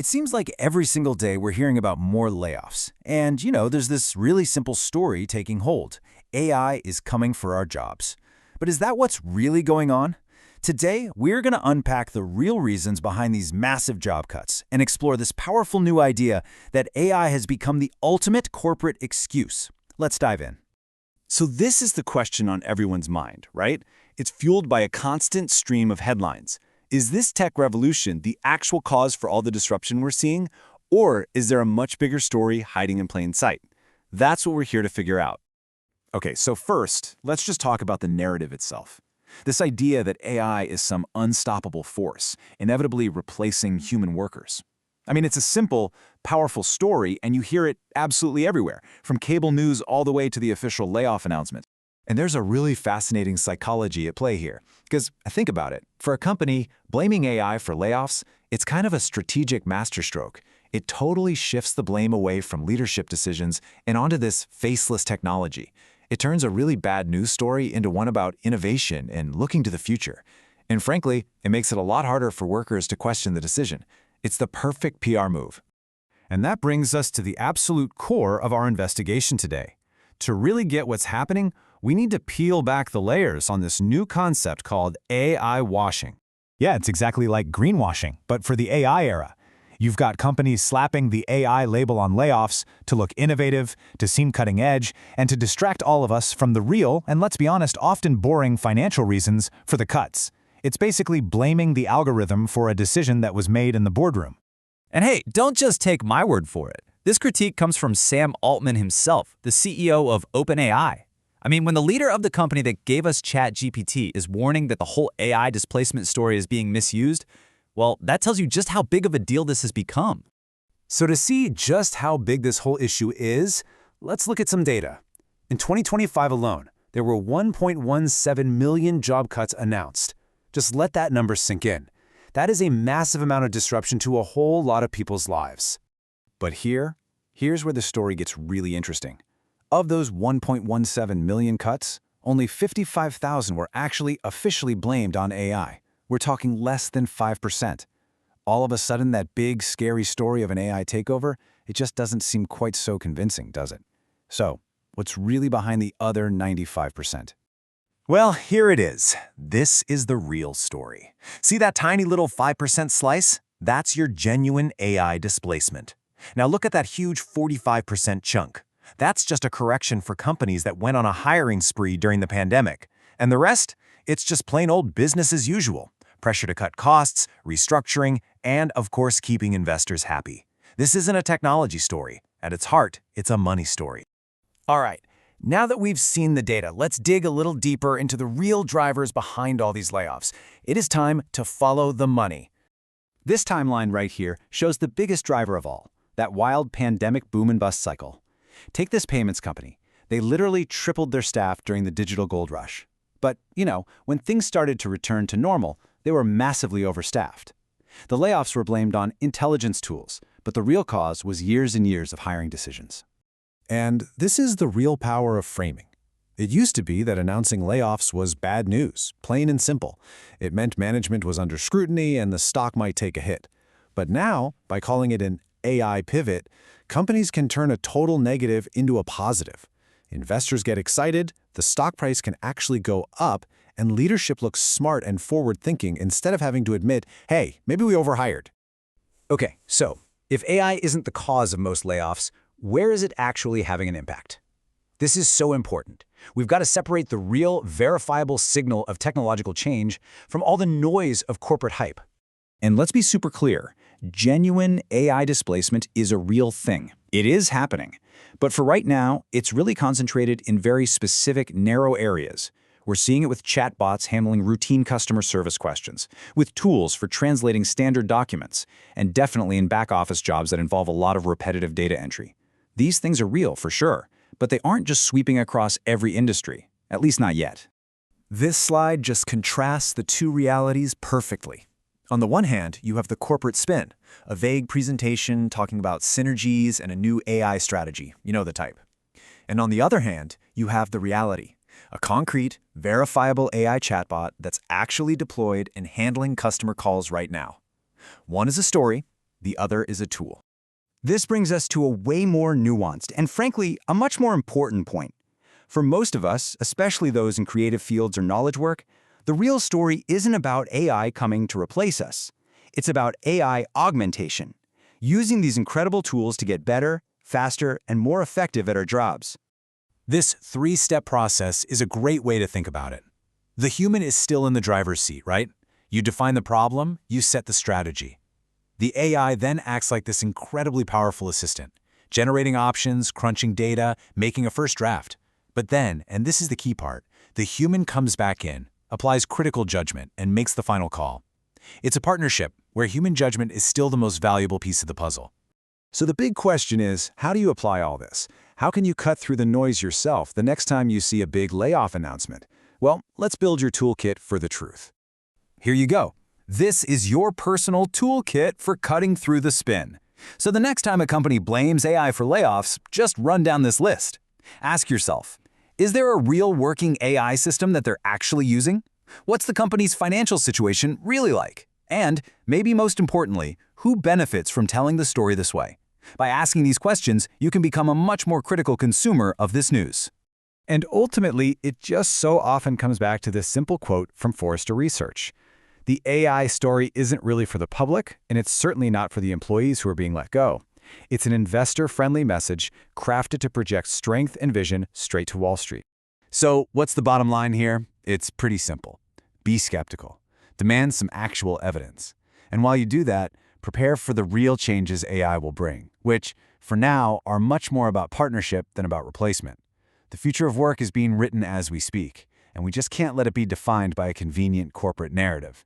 It seems like every single day we're hearing about more layoffs. And, there's this really simple story taking hold. AI is coming for our jobs. But is that what's really going on? Today, we're going to unpack the real reasons behind these massive job cuts and explore this powerful new idea that AI has become the ultimate corporate excuse. Let's dive in. So this is the question on everyone's mind, right? It's fueled by a constant stream of headlines. Is this tech revolution the actual cause for all the disruption we're seeing? Or is there a much bigger story hiding in plain sight? That's what we're here to figure out. Okay, so first, let's just talk about the narrative itself. This idea that AI is some unstoppable force, inevitably replacing human workers. I mean, it's a simple, powerful story, and you hear it absolutely everywhere, from cable news all the way to the official layoff announcement. And there's a really fascinating psychology at play here. Because think about it. For a company, blaming AI for layoffs, it's kind of a strategic masterstroke. It totally shifts the blame away from leadership decisions and onto this faceless technology. It turns a really bad news story into one about innovation and looking to the future. And frankly, it makes it a lot harder for workers to question the decision. It's the perfect PR move. And that brings us to the absolute core of our investigation today. To really get what's happening, we need to peel back the layers on this new concept called AI washing. Yeah, it's exactly like greenwashing, but for the AI era. You've got companies slapping the AI label on layoffs to look innovative, to seem cutting edge, and to distract all of us from the real, and let's be honest, often boring financial reasons for the cuts. It's basically blaming the algorithm for a decision that was made in the boardroom. And hey, don't just take my word for it. This critique comes from Sam Altman himself, the CEO of OpenAI. I mean, when the leader of the company that gave us ChatGPT is warning that the whole AI displacement story is being misused, well, that tells you just how big of a deal this has become. So to see just how big this whole issue is, let's look at some data. In 2025 alone, there were 1.17 million job cuts announced. Just let that number sink in. That is a massive amount of disruption to a whole lot of people's lives. But here's where the story gets really interesting. Of those 1.17 million cuts, only 55,000 were actually officially blamed on AI. We're talking less than 5%. All of a sudden, that big, scary story of an AI takeover, it just doesn't seem quite so convincing, does it? So, what's really behind the other 95%? Well, here it is. This is the real story. See that tiny little 5% slice? That's your genuine AI displacement. Now look at that huge 45% chunk. That's just a correction for companies that went on a hiring spree during the pandemic. And the rest? It's just plain old business as usual. Pressure to cut costs, restructuring, and of course keeping investors happy. This isn't a technology story. At its heart, it's a money story. All right, now that we've seen the data, let's dig a little deeper into the real drivers behind all these layoffs. It is time to follow the money. This timeline right here shows the biggest driver of all, that wild pandemic boom and bust cycle. Take this payments company. They literally tripled their staff during the digital gold rush. But, when things started to return to normal, they were massively overstaffed. The layoffs were blamed on intelligence tools, but the real cause was years and years of hiring decisions. And this is the real power of framing. It used to be that announcing layoffs was bad news, plain and simple. It meant management was under scrutiny and the stock might take a hit. But now, by calling it an AI pivot, companies can turn a total negative into a positive. Investors get excited, the stock price can actually go up, and leadership looks smart and forward-thinking instead of having to admit, hey, maybe we overhired. Okay, so if AI isn't the cause of most layoffs, where is it actually having an impact? This is so important. We've got to separate the real, verifiable signal of technological change from all the noise of corporate hype. And let's be super clear, genuine AI displacement is a real thing. It is happening. But for right now, it's really concentrated in very specific, narrow areas. We're seeing it with chatbots handling routine customer service questions, with tools for translating standard documents, and definitely in back-office jobs that involve a lot of repetitive data entry. These things are real, for sure, but they aren't just sweeping across every industry, at least not yet. This slide just contrasts the two realities perfectly. On the one hand, you have the corporate spin, a vague presentation talking about synergies and a new AI strategy, you know the type. And on the other hand, you have the reality, a concrete, verifiable AI chatbot that's actually deployed and handling customer calls right now. One is a story, the other is a tool. This brings us to a way more nuanced and, frankly, a much more important point. For most of us, especially those in creative fields or knowledge work, the real story isn't about AI coming to replace us. It's about AI augmentation, using these incredible tools to get better, faster, and more effective at our jobs. This three-step process is a great way to think about it. The human is still in the driver's seat, right? You define the problem, you set the strategy. The AI then acts like this incredibly powerful assistant, generating options, crunching data, making a first draft. But then, and this is the key part, the human comes back in, applies critical judgment, and makes the final call. It's a partnership where human judgment is still the most valuable piece of the puzzle. So the big question is, how do you apply all this? How can you cut through the noise yourself the next time you see a big layoff announcement? Well, let's build your toolkit for the truth. Here you go. This is your personal toolkit for cutting through the spin. So the next time a company blames AI for layoffs, just run down this list. Ask yourself, is there a real working AI system that they're actually using? What's the company's financial situation really like? And, maybe most importantly, who benefits from telling the story this way? By asking these questions, you can become a much more critical consumer of this news. And ultimately, it just so often comes back to this simple quote from Forrester Research. The AI story isn't really for the public, and it's certainly not for the employees who are being let go. It's an investor-friendly message crafted to project strength and vision straight to Wall Street. So, what's the bottom line here? It's pretty simple. Be skeptical. Demand some actual evidence. And while you do that, prepare for the real changes AI will bring, which, for now, are much more about partnership than about replacement. The future of work is being written as we speak, and we just can't let it be defined by a convenient corporate narrative.